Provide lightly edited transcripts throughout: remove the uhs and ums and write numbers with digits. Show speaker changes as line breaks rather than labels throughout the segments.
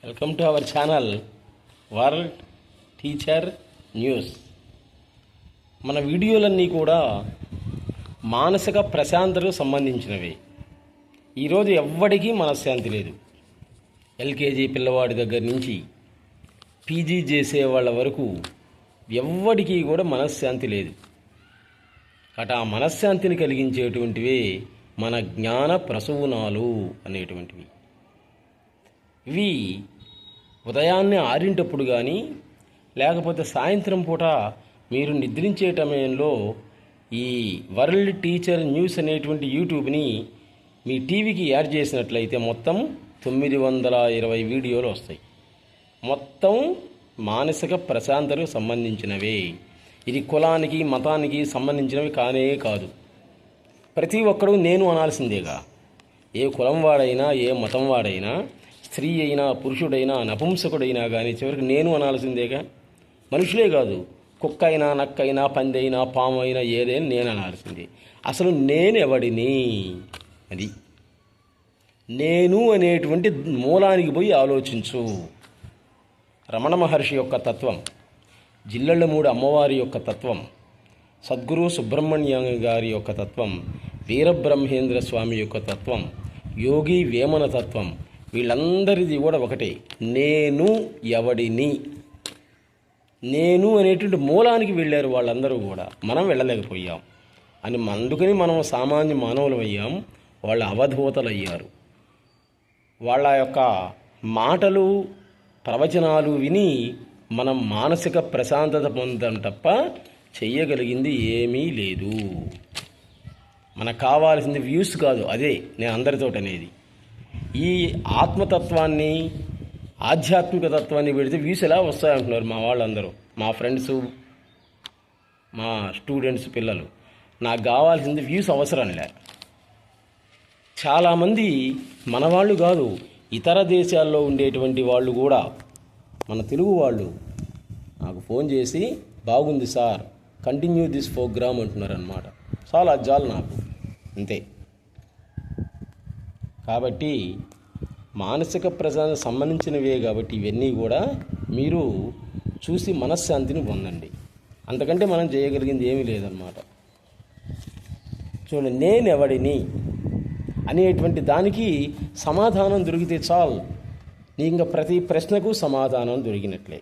Welcome to our channel world teacher news. మన వీడియోలన్నీ కూడా మానసిక ప్రశాంతతకు సంబంధించినవి. ఈరోజు ఎవ్వడికి మనశ్శాంతి లేదు. ఎల్కేజీ పిల్లవాడి దగ్గర నుంచి పీజీ చేసే వాళ్ళ వరకు ఎవ్వడికి కూడా మనశ్శాంతి లేదు. ఆ మనశ్శాంతిని కలిగించేటువంటివే మన జ్ఞాన ప్రసూనాలు అనేటువంటివి. ఇవి ఉదయాన్నే ఆరింటప్పుడు కానీ లేకపోతే సాయంత్రం పూట మీరు నిద్రించే సమయంలో ఈ వరల్డ్ టీచర్ న్యూస్ అనేటువంటి యూట్యూబ్ని మీ టీవీకి యాడ్ చేసినట్లయితే మొత్తం 920 వీడియోలు వస్తాయి. మొత్తం మానసిక ప్రశాంతతకు సంబంధించినవే. ఇది కులానికి మతానికి సంబంధించినవి కానే కాదు. ప్రతి ఒక్కరూ నేను అనాల్సిందేగా. ఏ కులం వాడైనా ఏ మతం వాడైనా, స్త్రీ అయినా పురుషుడైనా నపుంసకుడైనా కానీ చివరికి నేను అనాల్సిందేగా. మనుషులే కాదు, కుక్క అయినా నక్కైనా పంది అయినా పాము అయినా ఏదైనా నేను అనాల్సిందే. అసలు నేనెవడిని అది నేను అనేటువంటి మూలానికి పోయి ఆలోచించు. రమణ మహర్షి యొక్క తత్వం, జిల్లెళ్ళమూడి అమ్మవారి యొక్క తత్వం, సద్గురు సుబ్రహ్మణ్య గారి యొక్క తత్వం, వీరబ్రహ్మేంద్ర స్వామి యొక్క తత్వం, యోగి వేమన తత్వం, వీళ్ళందరిది కూడా ఒకటే. నేను ఎవడిని, నేను అనేటువంటి మూలానికి వెళ్ళారు వాళ్ళందరూ కూడా. మనం వెళ్ళలేకపోయాం అని అందుకని మనం సామాన్య మానవులు అయ్యాం. వాళ్ళ అవధూతలు అయ్యారు. వాళ్ళ యొక్క మాటలు ప్రవచనాలు విని మనం మానసిక ప్రశాంతత పొందడం తప్ప చెయ్యగలిగింది ఏమీ లేదు. మనకు కావాల్సింది వ్యూస్ కాదు, అదే నేను అందరితో అనేది. ఈ ఆత్మతత్వాన్ని ఆధ్యాత్మిక తత్వాన్ని పెడితే వ్యూస్ ఎలా వస్తాయంటున్నారు మా వాళ్ళందరూ, మా ఫ్రెండ్స్, మా స్టూడెంట్స్, పిల్లలు. నాకు కావాల్సింది వ్యూస్ అవసరంలే. చాలామంది మన వాళ్ళు కాదు, ఇతర దేశాల్లో ఉండేటువంటి వాళ్ళు కూడా, మన తెలుగు వాళ్ళు నాకు ఫోన్ చేసి బాగుంది సార్, కంటిన్యూ దిస్ ప్రోగ్రామ్ అంటున్నారనమాట. చాలా అజ్జాలు నాకు అంతే. కాబట్టి మానసిక ప్రశాంతతకు సంబంధించినవే కాబట్టి ఇవన్నీ కూడా మీరు చూసి మనశ్శాంతిని పొందండి. అంతకంటే మనం చేయగలిగింది ఏమీ లేదన్నమాట. చూడండి, నేనెవడిని అనేటువంటి దానికి సమాధానం దొరికితే చాలు. నీకు ఇంకా ప్రతి ప్రశ్నకు సమాధానం దొరికినట్లే.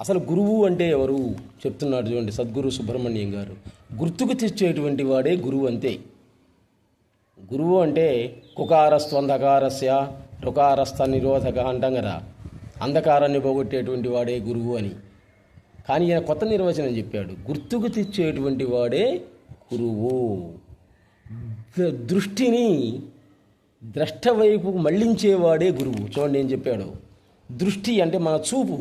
అసలు గురువు అంటే ఎవరు చెప్తున్నాడు చూడండి సద్గురు సుబ్రహ్మణ్యం గారు. గుర్తుకు తెచ్చేటువంటి వాడే గురువు అంతే. గురువు అంటే కుకారస్త్వంధకారస్య రుకారస్థ నిరోధక అంటాం కదా, అంధకారాన్ని పోగొట్టేటువంటి వాడే గురువు అని. కానీ ఈయన కొత్త నిర్వచనం చెప్పాడు, గుర్తుకు తెచ్చేటువంటి వాడే గురువు. దృష్టిని ద్రష్ట వైపుకు మళ్లించేవాడే గురువు. చూడండి ఏం చెప్పాడు. దృష్టి అంటే మన చూపు,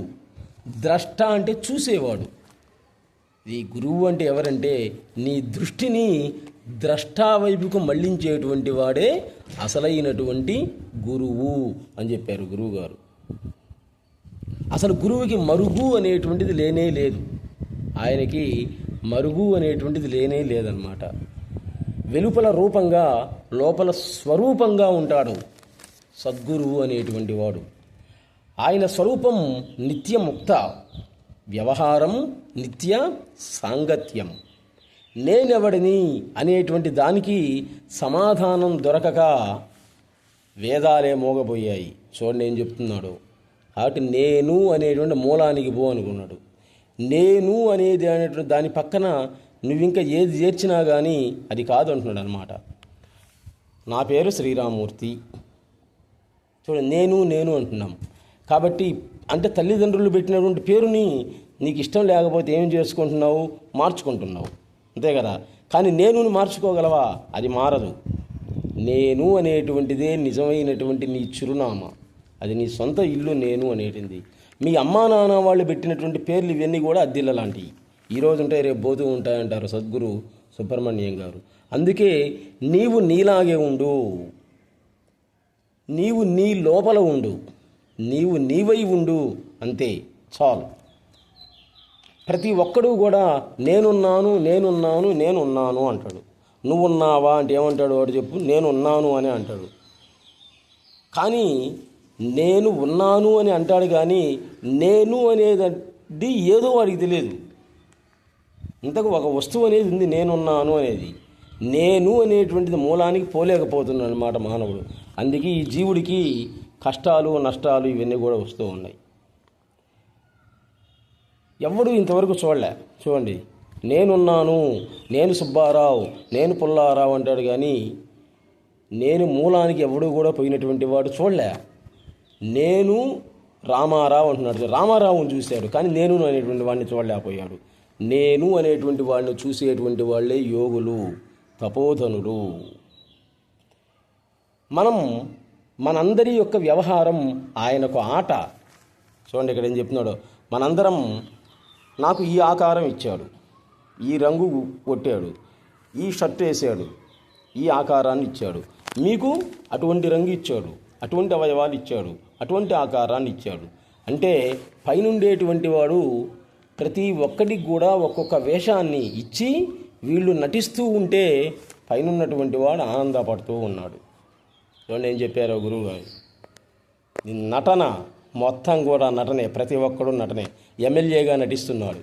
ద్రష్ట అంటే చూసేవాడు. ఈ గురువు అంటే ఎవరంటే నీ దృష్టిని ద్రష్టా వైపుకు మళ్లించేటువంటి వాడే అసలైనటువంటి గురువు అని చెప్పారు గురువుగారు. అసలు గురువుకి మరుగు అనేటువంటిది లేనే లేదు. ఆయనకి మరుగు అనేటువంటిది లేనే లేదన్నమాట. వెలుపల రూపంగా లోపల స్వరూపంగా ఉంటాడు సద్గురువు అనేటువంటి వాడు. ఆయన స్వరూపం నిత్యముక్త, వ్యవహారం నిత్య సాంగత్యం. నేనెవడిని అనేటువంటి దానికి సమాధానం దొరకక వేదాలే మోగబోయాయి. చూడండి ఏం చెప్తున్నాడు. కాబట్టి నేను అనేటువంటి మూలానికి పో అనుకున్నాడు. నేను అనేది అనేటువంటి దాని పక్కన నువ్వు ఇంకా ఏది చేర్చినా కానీ అది కాదు అంటున్నాడు అనమాట. నా పేరు శ్రీరామూర్తి. చూడండి, నేను నేను అంటున్నాం. కాబట్టి అంటే తల్లిదండ్రులు పెట్టినటువంటి పేరుని నీకు ఇష్టం లేకపోతే ఏం చేసుకుంటున్నావు, మార్చుకుంటున్నావు, అంతే కదా. కానీ నేనుని మార్చుకోగలవా? అది మారదు. నేను అనేటువంటిదే నిజమైనటువంటి నీ చిరునామా. అది నీ సొంత ఇల్లు నేను అనేటిది. మీ అమ్మా నాన్న వాళ్ళు పెట్టినటువంటి పేర్లు ఇవన్నీ కూడా అద్దిళ్ళ లాంటివి. ఈరోజు ఉంటాయి రేపు పోతూ ఉంటాయంటారు సద్గురు సుబ్రహ్మణ్యం గారు. అందుకే నీవు నీలాగే ఉండు, నీవు నీ లోపల ఉండు, నీవు నీవై ఉండు, అంతే చాలు. ప్రతి ఒక్కడూ కూడా నేనున్నాను నేనున్నాను నేనున్నాను అంటాడు. నువ్వున్నావా అంటే ఏమంటాడు వాడు చెప్పు. నేనున్నాను అని అంటాడు. కానీ నేను ఉన్నాను అని అంటాడు, కానీ నేను అనేది ఏదో వాడికి తెలియదు. ఇంతకు ఒక వస్తువు అనేది ఉంది, నేనున్నాను అనేది. నేను అనేటువంటిది మూలానికి పోలేకపోతున్నాడు అన్నమాట మానవుడు. అందుకే ఈ జీవుడికి కష్టాలు నష్టాలు ఇవన్నీ కూడా వస్తూ ఉన్నాయి. ఎవడు ఇంతవరకు చూడండి, నేనున్నాను, నేను సుబ్బారావు, నేను పుల్లారావు అంటాడు, కానీ నేను మూలానికి ఎవడు కూడా పోయినటువంటి వాడు చూడలే. నేను రామారావు అంటున్నాడు, రామారావుని చూశాడు, కానీ నేను అనేటువంటి వాడిని చూడలేకపోయాడు. నేను అనేటువంటి వాడిని చూసేటువంటి వాళ్ళే యోగులు, తపోధనులు. మనందరి యొక్క వ్యవహారం ఆయనకు ఆట. చూడండి ఇక్కడ ఏం చెప్తున్నాడు, మనందరం నాకు ఈ ఆకారం ఇచ్చాడు, ఈ రంగు కొట్టాడు, ఈ షర్ట్ వేసాడు, ఈ ఆకారాన్ని ఇచ్చాడు, మీకు అటువంటి రంగు ఇచ్చాడు, అటువంటి అవయవాలు ఇచ్చాడు, అటువంటి ఆకారాన్ని ఇచ్చాడు. అంటే పైనుండేటువంటి వాడు ప్రతి ఒక్కడికి కూడా ఒక్కొక్క వేషాన్ని ఇచ్చి వీళ్ళు నటిస్తూ ఉంటే పైనున్నటువంటి వాడు ఆనందపడుతూ ఉన్నాడు. చూడండి ఏం చెప్పారో గురువుగారు, నటన మొత్తం కూడా నటనే, ప్రతి ఒక్కడు నటనే. ఎమ్మెల్యేగా నటిస్తున్నాడు,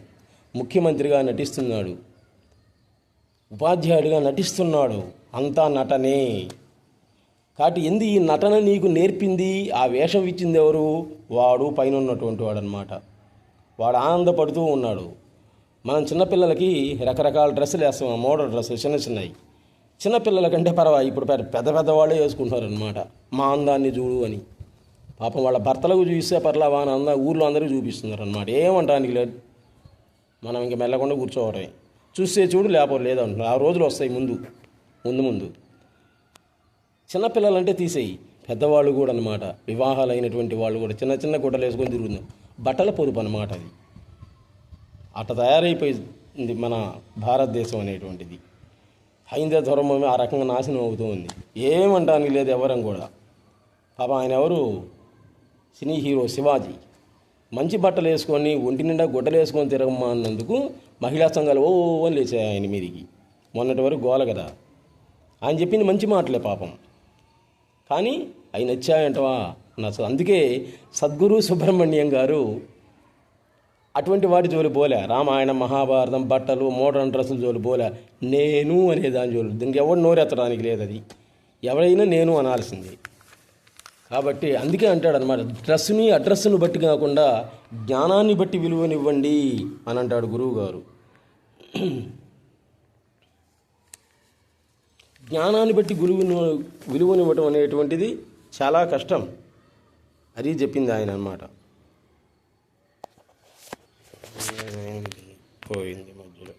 ముఖ్యమంత్రిగా నటిస్తున్నాడు, ఉపాధ్యాయుడిగా నటిస్తున్నాడు, అంతా నటనే. కాబట్టి ఈ నటన నీకు నేర్పింది, ఆ వేషం ఇచ్చింది ఎవరు? వాడు పైన ఉన్నటువంటి వాడు అనమాట. వాడు ఆనందపడుతూ ఉన్నాడు. మనం చిన్నపిల్లలకి రకరకాల డ్రెస్సులు వేస్తాం, మోడల్ డ్రెస్సులు చిన్నవి. చిన్నపిల్లల కంటే పర్వాలేదు, ఇప్పుడు పెద్దవాళ్ళే వేసుకుంటున్నారు అనమాట. మా అందాన్ని చూడు అని. పాపం వాళ్ళ భర్తలకు చూపిస్తే పర్లేవా అని ఊర్లో అందరికీ చూపిస్తున్నారు అనమాట. ఏమంటానికి లేదు, మనం ఇంక మెల్లకుండా కూర్చోవటమే. చూస్తే చూడు, లేకపోతే లేదంటున్నారు. ఆ రోజులు వస్తాయి ముందు. చిన్నపిల్లలంటే తీసేయి, పెద్దవాళ్ళు కూడా అనమాట, వివాహాలు అయినటువంటి వాళ్ళు కూడా చిన్న గుడ్డలు వేసుకొని తిరుగుతున్నారు. బట్టల పొదుపు అనమాట అది. అట్ట తయారైపోయింది మన భారతదేశం అనేటువంటిది. హైందవ ధర్మమే ఆ రకంగా నాశనం అవుతూ ఉంది. ఏమంటానికి లేదు ఎవరం కూడా. పాపం ఆయన ఎవరు, సినీ హీరో శివాజీ. మంచి బట్టలు వేసుకొని ఒంటి నిండా గుడ్డలు వేసుకొని తిరగమ్మా అన్నందుకు మహిళా సంఘాలు అని లేచాయి ఆయన మీదికి. మొన్నటి వరకు గోల కదా. ఆయన చెప్పింది మంచి మాటలే పాపం, కానీ అవి నచ్చాయంటవా నచ్చదు. అందుకే సద్గురు సుబ్రహ్మణ్యం గారు అటువంటి వాటి జోలి పోలే. రామాయణం, మహాభారతం, బట్టలు, మోడర్న్ డ్రెస్సులు జోలి పోలే. నేను అనే దాని జోలి. దీనికి ఎవరు నోరెత్తడానికి లేదు. అది ఎవరైనా నేను అనాల్సింది. కాబట్టి అందుకే అంటాడు అనమాట, డ్రెస్సుని అడ్రస్సును బట్టి కాకుండా జ్ఞానాన్ని బట్టి విలువనివ్వండి అని అంటాడు గురువు గారు. జ్ఞానాన్ని బట్టి విలువనివ్వటం అనేటువంటిది చాలా కష్టం. అది చెప్పింది ఆయన అన్నమాట. పోయింది మధ్యలో.